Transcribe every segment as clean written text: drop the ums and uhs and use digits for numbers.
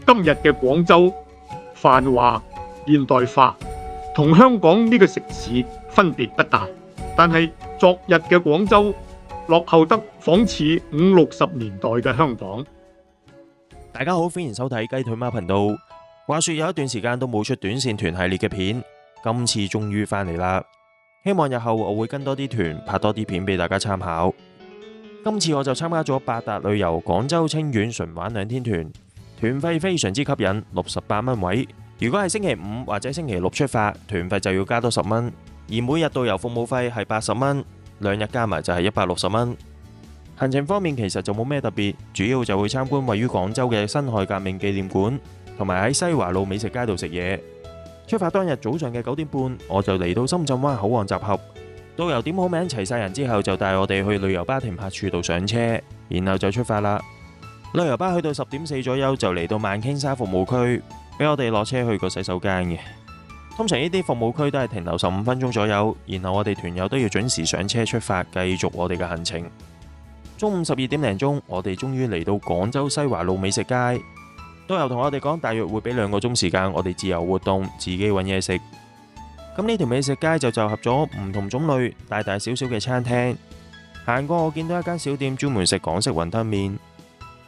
今日嘅廣州繁華現代化，同香港呢個城市分別不大，但係昨日嘅廣州落後得仿似50-60年代嘅香港。大家好，歡迎收睇雞腿貓頻道。話說有一段時間都冇出短線團系列嘅片，今次終於返嚟啦。希望日後我會跟多啲團，拍多啲片俾大家參考。今次我就參加咗百達旅遊廣州清遠純玩2天團，團費非常之吸引，68蚊位。如果係星期五或者星期六出發，團費就要加多10蚊，而每日導遊服務費係80蚊，2日加埋就係160蚊。行程方面其實就冇咩特別，主要就會參觀位於廣州嘅辛亥革命紀念館，同埋喺西華路美食街度食嘢。出發當日早上嘅9點半，我就嚟到深圳灣口岸集合。導遊點好名齊晒人之後，就帶我哋去旅遊巴停泊處度上車，然後就出發啦。旅遊巴去到10點4左右就嚟到萬頃沙服務區，俾我哋落車去個洗手間嘅。通常呢啲服務區都係停留15分鐘左右，然後我哋團友都要準時上車出發，繼續我哋嘅行程。中午12點零鐘，我哋終於嚟到廣州西華路美食街。導遊同我哋講，大約會俾2個鐘時間我哋自由活動，自己揾嘢食。咁呢條美食街就集合咗唔同種類大大小小嘅餐廳。行過我見到一間小店專門食港式雲吞麵。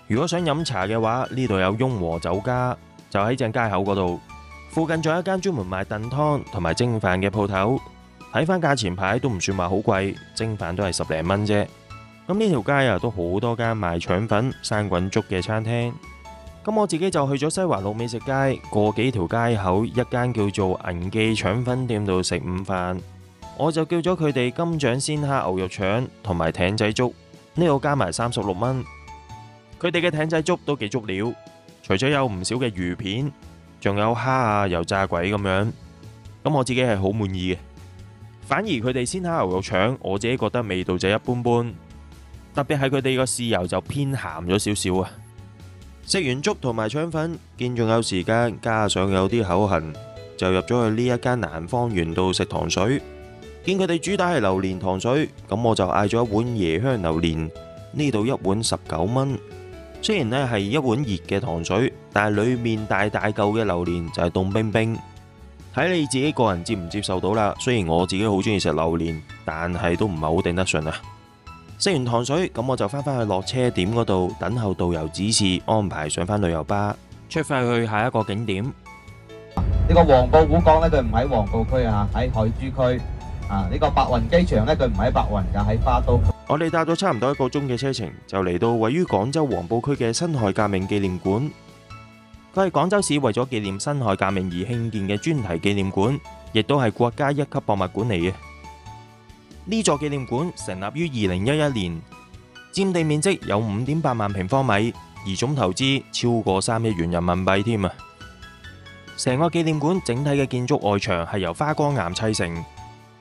如果想飲茶嘅話，呢度有雍和酒家，就喺正街口嗰度。附近仲有一間專門賣燉湯同埋蒸飯嘅鋪頭。睇翻價錢牌都唔算話好貴，蒸飯都係10零蚊啫。咁呢條街都好多間賣腸粉、生滾粥嘅餐廳。咁我自己就去咗西華路美食街，過幾條街口一間叫做銀記腸粉店度食午飯。我就叫咗佢哋金獎鮮蝦牛肉腸同埋艇仔粥，呢度加埋36蚊。佢哋嘅艇仔粥都幾足料，除咗有唔少嘅魚片，仲有蝦啊、油炸鬼咁樣。咁我自己係好滿意嘅。反而佢哋鮮蝦牛肉腸，我自己覺得味道就一般般，特別係佢哋個豉油就偏鹹咗少少啊。食完粥同埋腸粉，見仲有時間，加上有啲口痕，就入咗去呢一間南方園度食糖水。見佢哋主打係榴蓮糖水，咁我就嗌咗一碗椰香榴蓮，呢度一碗19蚊。雖然呢係一碗熱嘅糖水，但係裏面大大嚿嘅榴蓮就係凍冰冰，睇你自己個人接唔接受到啦。雖然我自己好中意食榴蓮，但係都唔係好頂得順啊。食完糖水，咁我就翻返去落車點嗰度等候導遊指示安排上返旅遊巴，出發去下一個景點。呢個黃埔古港呢，佢唔喺黃埔區啊，喺海珠區啊。呢個白雲機場呢，佢唔喺白雲，就喺花都。我哋搭咗差唔多1個鐘嘅車程，就嚟到位於廣州黃埔區嘅辛亥革命紀念館。佢係廣州市為咗紀念辛亥革命而興建嘅專題紀念館，亦都係國家1級博物館嚟嘅。呢座紀念館成立於2011年，佔地面積有5.8萬平方米，而總投資超過3億元人民幣添啊！成個紀念館整體嘅建築外牆係由花崗岩砌成，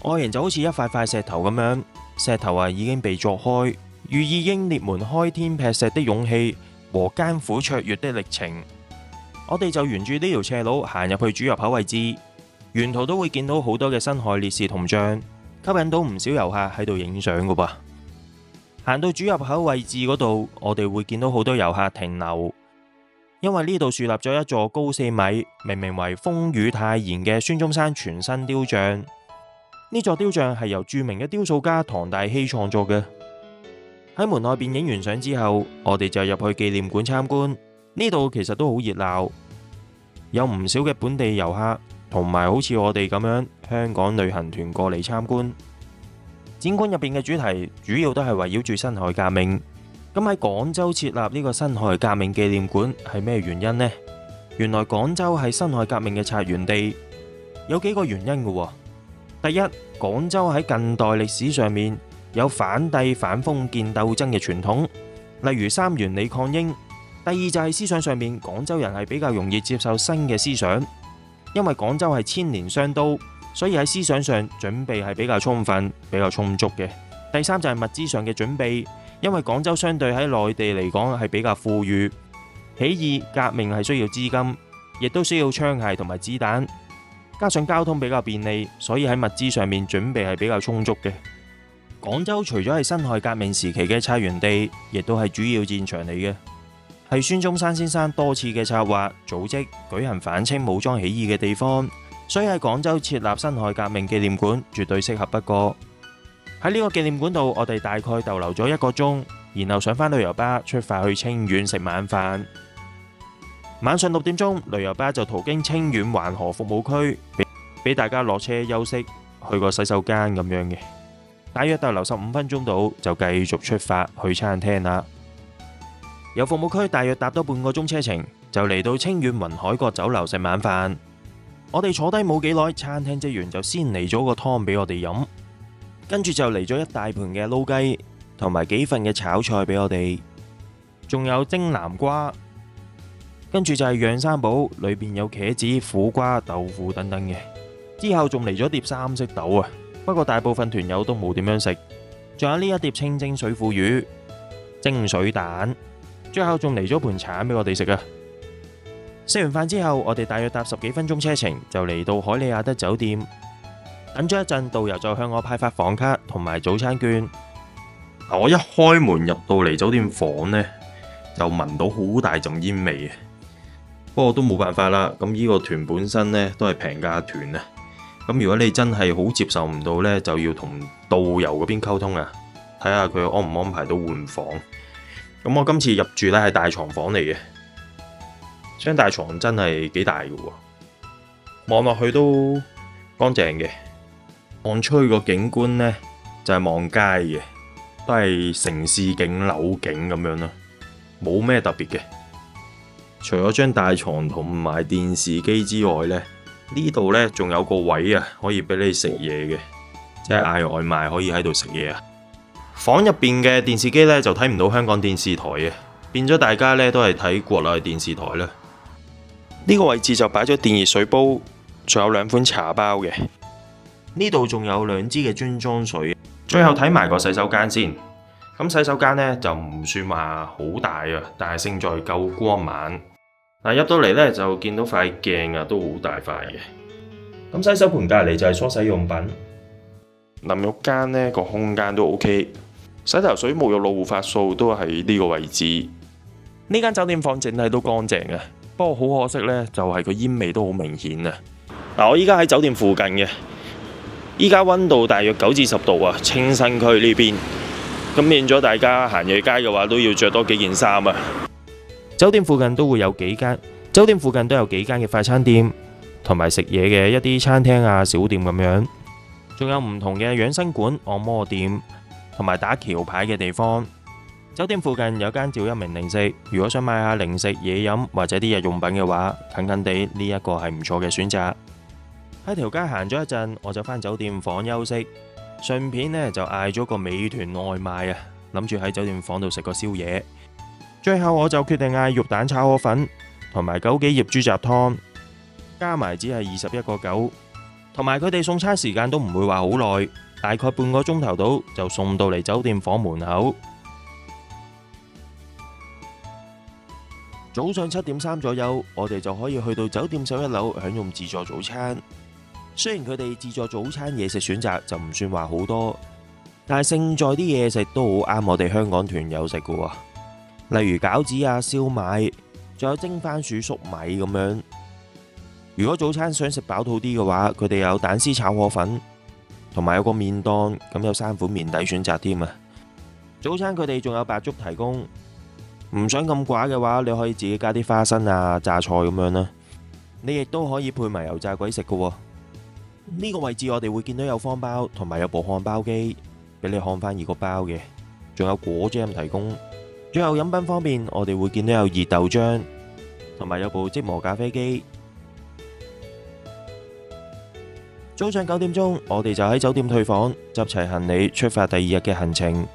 外形就好似一塊塊石頭咁樣，石頭已經被鑿開，寓意英烈們開天劈石的勇氣和艱苦卓越的歷程。我哋就沿住呢條斜路行入去主入口位置，沿途都會見到好多嘅辛亥烈士銅像，吸引到唔少遊客喺度影相噶噃。行到主入口位置嗰度，我哋會見到好多遊客停留，因為呢度樹立咗一座高4米、命名為風雨太賢嘅孫中山全身雕像。呢座雕像係由著名嘅雕塑家唐大希創作嘅。喺門外邊影完相之後，我哋就入去紀念館參觀。呢度其實都好熱鬧，有唔少嘅本地遊客，同埋好似我哋咁樣香港旅行團過嚟參觀。展館入邊嘅主題主要都係圍繞住辛亥革命。咁喺廣州設立呢個辛亥革命紀念館係咩原因呢？原來廣州係辛亥革命嘅策源地，有幾個原因嘅。第一，廣州喺近代歷史上面有反帝反封建鬥爭嘅傳統，例如三元里抗英。第二就係思想上面，廣州人係比較容易接受新嘅思想，因為廣州係千年商都，所以喺思想上準備係比較充分、比較充足嘅。第三就係物資上嘅準備，因為廣州相對喺內地嚟講係比較富裕，起義革命係需要資金，亦都需要槍械同埋子彈，加上交通比較便利，所以喺物資上面準備係比較充足嘅。廣州除咗係辛亥革命時期嘅策源地，亦都係主要戰場嚟嘅。係孫中山先生多次嘅策劃、組織、舉行反清武裝起義嘅地方，所以喺廣州設立辛亥革命紀念館絕對適合不過。喺呢個紀念館度，我哋大概逗留咗1個鐘，然後上返旅遊巴出發去清遠食晚飯。晚上6點鐘，旅遊巴就途經清遠環河服務區，俾大家落車休息，去個洗手間咁樣嘅。大約逗留15分鐘到，就繼續出發去餐廳啦。由服務區大約搭多半個鐘車程，就嚟到清遠雲海閣酒樓食晚飯。我哋坐低冇幾耐，餐廳職員就先嚟咗個湯俾我哋飲，跟住就嚟咗一大盤嘅撈雞，同埋幾份嘅炒菜俾我哋，仲有蒸南瓜，跟住就係釀三寶，裏邊有茄子、苦瓜、豆腐等等嘅。之後仲嚟咗碟三色豆啊，不過大部分團友都冇點樣食。仲有呢一碟清蒸水庫魚、蒸水蛋，最後仲嚟咗盤橙俾我哋食啊！食完飯之後，我哋大約搭10幾分鐘車程就嚟到海利亞德酒店。等咗一陣，導遊就向我派發房卡同埋早餐券。我一開門入到嚟酒店房呢，就聞到好大陣煙味。不過都冇辦法啦，咁呢個團本身呢都係平價團啊。咁如果你真係好接受唔到呢，就要同導遊嗰邊溝通啊，睇下佢安唔安排到換房。咁我今次入住呢係大床房嚟嘅，張大床真係幾大嘅喎，望落去都乾淨嘅。望出去個景觀呢，就係望街嘅，都係城市景、樓景咁樣咯，冇咩特別嘅。除咗張大床同埋電視機之外呢，呢度呢仲有個位啊，可以俾你食嘢嘅，即係嗌外賣可以喺度食嘢啊。房入邊嘅電視機呢，就睇唔到香港電視台嘅，變咗大家呢都係睇國內電視台啦。呢個位置就擺咗電熱水煲，仲有2款茶包嘅。呢度仲有2支嘅樽裝水。最後睇埋個洗手間先。咁洗手間呢，就唔算話好大啊，但係勝在夠光猛。嗱，入到嚟呢，就見到塊鏡啊，都好大塊嘅。咁洗手盆隔離就係梳洗用品。淋浴間呢個空間都 OK。洗頭水、沐浴露、護髮素都喺呢個位置。呢間酒店房整體都乾淨嘅，不過好可惜呢，就係個煙味都好明顯啊。嗱，我依家喺酒店附近嘅。依家溫度大約9至10度啊，清新區呢邊，咁變咗大家行夜街嘅話都要着多幾件衫啊。酒店附近都會有幾間嘅快餐店，同埋食嘢嘅一啲餐廳啊、小店咁樣，仲有唔同嘅養生館、按摩店，同埋打橋牌嘅地方。酒店附近有間趙一鳴零食，如果想買下零食、嘢飲或者啲日用品嘅話，近近地呢一個係唔錯嘅選擇。喺條街行咗一陣，我就返酒店房休息，順便呢就嗌咗個美團外賣啊，諗住喺酒店房度食個宵夜。最後我就決定嗌肉蛋炒河粉同埋枸杞葉豬雜湯，加埋只係21個9，同埋佢哋送餐時間都唔會話好耐，大概半個鐘頭到就送到嚟酒店房門口。早上7點3左右，我哋就可以去到酒店首1樓享用自助早餐。雖然佢哋自助早餐嘢食選擇就唔算話好多，但係勝在啲嘢食都好啱我哋香港團友食嘅喎。例如餃子啊、燒賣，仲有蒸番薯粟米咁樣。如果早餐想食飽肚啲嘅話，佢哋有蛋絲炒河粉，同埋有個麵檔，咁有3款麵底選擇添啊。早餐佢哋仲有白粥提供，唔想咁寡嘅話，你可以自己加啲花生啊、榨菜咁樣啦。你亦都可以配埋油炸鬼食嘅喎。呢個位置我哋會見到有方包同埋有部漢包機俾你看翻熱個包嘅，仲有果醬提供。最後飲品方面，我哋會見到有熱豆漿同埋有部即磨咖啡機。早上9點鐘，我哋就喺酒店退房，執齊行李出發第2日嘅行程。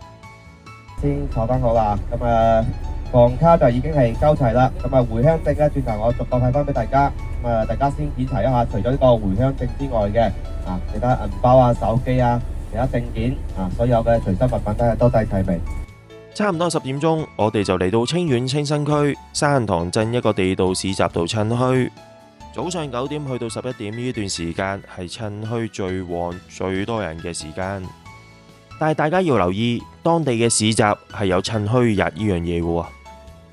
先坐翻好啦，咁房卡就已經係交齊啦。咁回鄉證咧，轉頭我逐個睇翻俾大家。咁大家先檢查一下，除咗呢個回鄉證之外嘅其他銀包啊、手機啊、其他證件所有嘅隨身物品咧都帶齊未？差唔多10點鐘，我哋就嚟到清遠清新區山塘鎮一個地道市集度趁墟。早上9點去到11點呢段時間係趁墟最旺、最多人嘅時間。但係大家要留意，當地嘅市集係有趁墟日呢樣嘢嘅喎。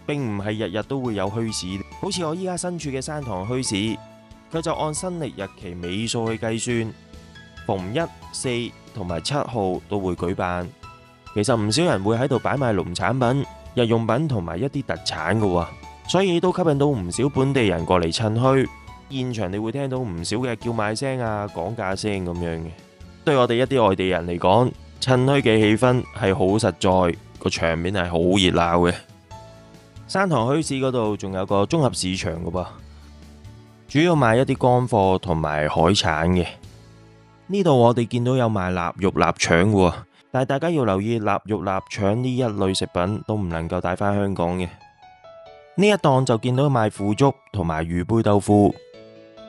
並唔係日日都會有墟市，好似我依家身處嘅山塘墟市，佢就按新歷日期尾數去計算，逢1、4同埋7號都會舉辦。其實唔少人會喺度擺賣農產品、日用品同埋一啲特產嘅喎，所以都吸引到唔少本地人過嚟趁墟。現場你會聽到唔少嘅叫賣聲啊、講價聲咁樣嘅。對我哋一啲外地人嚟講，趁墟嘅氣氛係好實在，個場面係好熱鬧嘅。山塘墟市嗰度仲有個綜合市場嘅噃，主要賣一啲乾貨同埋海產嘅。呢度我哋見到有賣臘肉、臘腸嘅喎。但係大家要留意，臘肉、臘腸呢一類食品都唔能夠帶返香港嘅。呢一檔就見到賣腐竹同埋魚貝豆腐。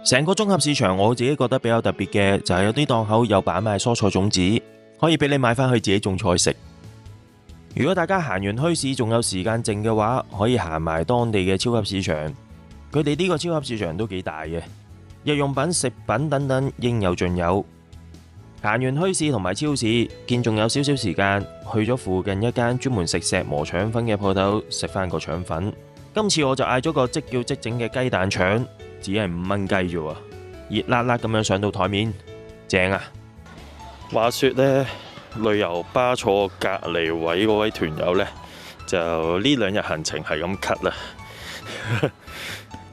成個綜合市場我自己覺得比較特別嘅就係有啲檔口有擺賣蔬菜種子，可以俾你買返去自己種菜食。如果大家行完墟市仲有時間剩嘅話，可以行埋當地嘅超級市場。佢哋呢個超級市場都幾大嘅，日用品、食品等等應有盡有。行完墟市同埋超市，見仲有少少時間，去咗附近一間專門食石磨腸粉嘅鋪頭食返個腸粉。今次我就嗌咗個即叫即整嘅雞蛋腸，只係5蚊雞啫喎，熱辣辣咁樣上到台面，正啊！話說呢，旅遊巴坐隔離位嗰位團友呢，就呢2日行程係咁咳啦，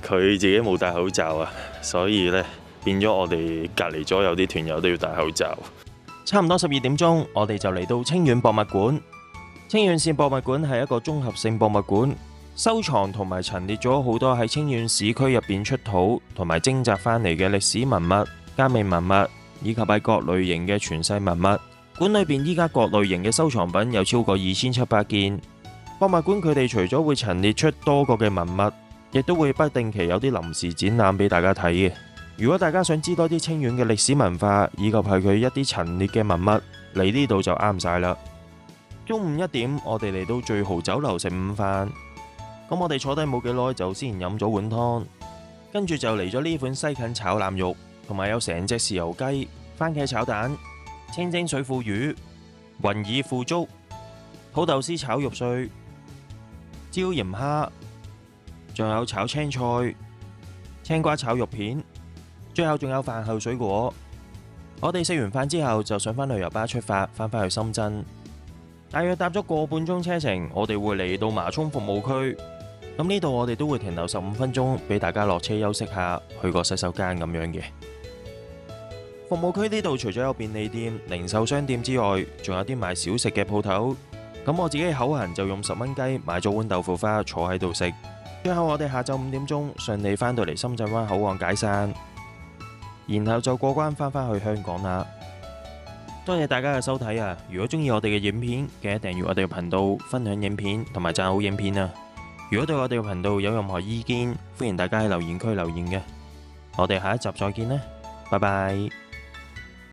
佢自己冇戴口罩啊，所以呢，變咗我哋隔離咗有啲團友都要戴口罩。差唔多12點鐘，我哋就嚟到清遠博物館。清遠市博物館係一個綜合性博物館，收藏同埋陳列咗好多喺清遠市區入邊出土同埋徵集翻嚟嘅歷史文物、革命文物，以及係各類型嘅傳世文物。館裏邊依家各類型嘅收藏品有超過2700件。博物館佢哋除咗會陳列出多個嘅文物，亦都會不定期有啲臨時展覽俾大家睇嘅。如果大家想知多啲清遠嘅歷史文化，以及係佢一啲陳列嘅文物，嚟呢度就啱晒啦。中午1點，我哋嚟到聚豪酒樓食午飯。咁我哋坐低冇幾耐，就先飲咗碗湯，跟住就嚟咗呢款西芹炒腩肉，同埋有成隻豉油雞、番茄炒蛋、清蒸水庫魚、雲耳腐竹、土豆絲炒肉碎、椒鹽蝦，仲有炒青菜、青瓜炒肉片。最後仲有飯後水果。我哋食完飯之後就上返旅遊巴出發，返去深圳。大約搭咗個半鐘車程，我哋會嚟到麻涌服務區。咁呢度我哋都會停留15分鐘，俾大家落車休息下，去個洗手間咁樣嘅。服務區呢度除咗有便利店、零售商店之外，仲有啲賣小食嘅鋪頭。咁我自己口痕就用10蚊雞買咗碗豆腐花坐喺度食。最後我哋下晝5點鐘順利返到嚟深圳灣口岸解散。然後就過關返去香港啦。多謝大家嘅收睇啊！如果中意我哋嘅影片，記得訂閱我哋嘅頻道、分享影片同埋讚好影片啊！如果對我哋嘅頻道有任何意見，歡迎大家喺留言區留言嘅。我哋下一集再見啦，拜拜。